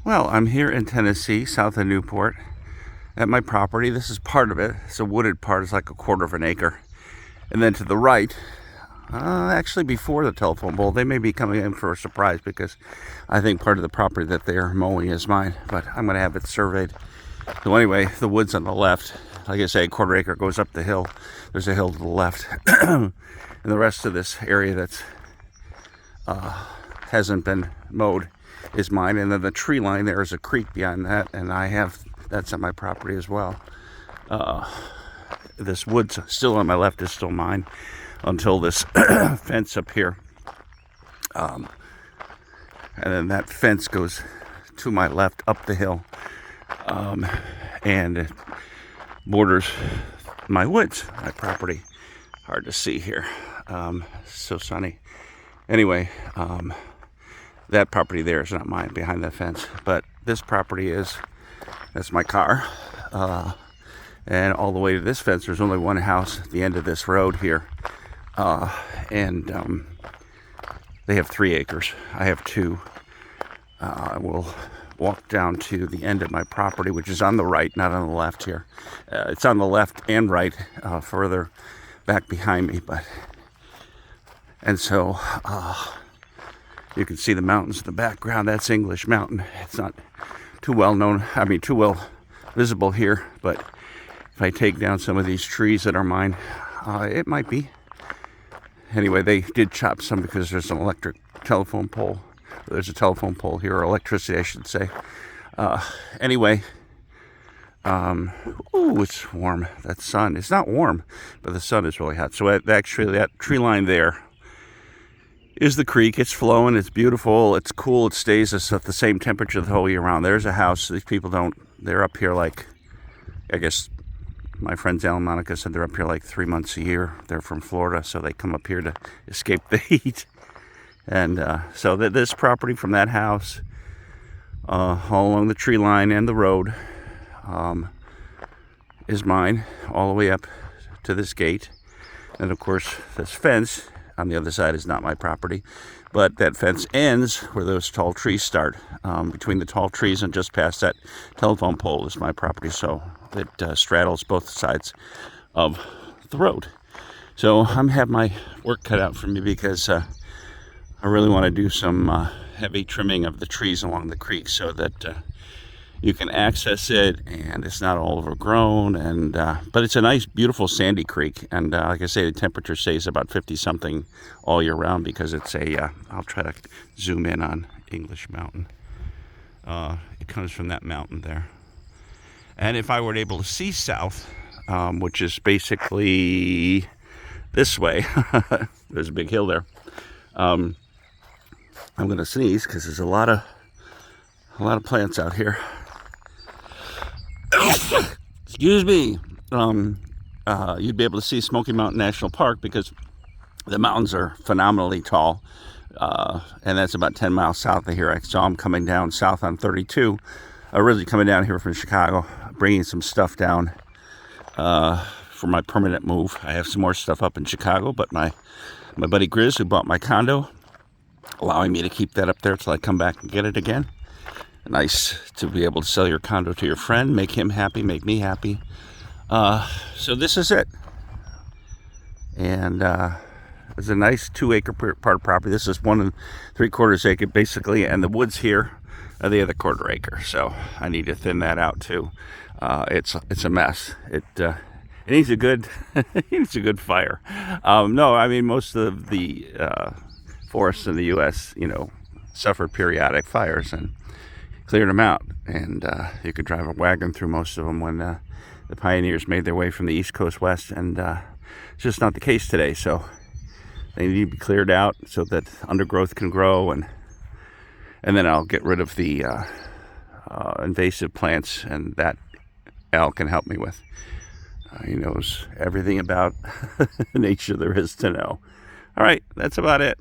Well, I'm here in Tennessee, south of Newport, at my property. This is part of it. It's a wooded part. It's like a quarter of an acre. And then to the right, actually before the telephone pole, they may be coming in for a surprise because I think part of the property that they are mowing is mine, but I'm going to have it surveyed. So anyway, the woods on the left, like I say, a quarter acre goes up the hill. There's a hill to the left. And the rest of this area that's hasn't been mowed is mine. And then the tree line, there is a creek behind that, and that's on my property as well. This woods still on my left is still mine until this fence up here. And then that fence goes to my left up the hill. And it borders my woods, my property. Hard to see here. So sunny. Anyway, that property there is not mine behind that fence, but this property is. That's my car. And all the way to this fence, there's only one house at the end of this road here. And they have 3 acres. I have 2. I will walk down to the end of my property, which is on the right, not on the left here. It's on the left and right, further back behind me. And so you can see the mountains in the background. That's English Mountain. It's not too well known, too well visible here, but if I take down some of these trees that are mine, it might be. Anyway, they did chop some because there's an electric telephone pole. There's a telephone pole here, or electricity, I should say. Anyway, ooh, it's warm. That sun, it's not warm, but the sun is really hot. So actually, that tree line there is the creek. It's flowing. It's beautiful. It's cool. It stays at the same temperature the whole year round. There's a house. These people they're up here like, I guess my friends Al and Monica said they're up here like 3 months a year. They're from Florida, so they come up here to escape the heat. And so this property from that house, all along the tree line and the road, is mine, all the way up to this gate. And of course, this fence on the other side is not my property, but that fence ends where those tall trees start. Between the tall trees and just past that telephone pole is my property, so it straddles both sides of the road. So I'm having my work cut out for me because I really want to do some heavy trimming of the trees along the creek so that you can access it and it's not all overgrown. And but it's a nice, beautiful, sandy creek. And like I say, the temperature stays about 50 something all year round because it's I'll try to zoom in on English Mountain. It comes from that mountain there. And if I were able to see south, which is basically this way, there's a big hill there. I'm going to sneeze because there's a lot of plants out here. Excuse me. You'd be able to see Smoky Mountain National Park because the mountains are phenomenally tall, and that's about 10 miles south of here. I saw them coming down south on 32. Originally coming down here from Chicago, bringing some stuff down for my permanent move. I have some more stuff up in Chicago, but my buddy Grizz, who bought my condo, allowing me to keep that up there till I come back and get it again. Nice to be able to sell your condo to your friend, make him happy, make me happy. So this is it. And it's a nice 2 acre part of property. This is 1 3/4 acre basically, and the woods here are the other 1/4 acre. So I need to thin that out too. It's a mess. It needs a good it needs a good fire. No, most of the forests in the U.S. suffered periodic fires and cleared them out, and you could drive a wagon through most of them when the pioneers made their way from the East Coast west, and it's just not the case today. So they need to be cleared out so that undergrowth can grow, and then I'll get rid of the invasive plants, and that Al can help me with. He knows everything about nature there is to know. All right, that's about it.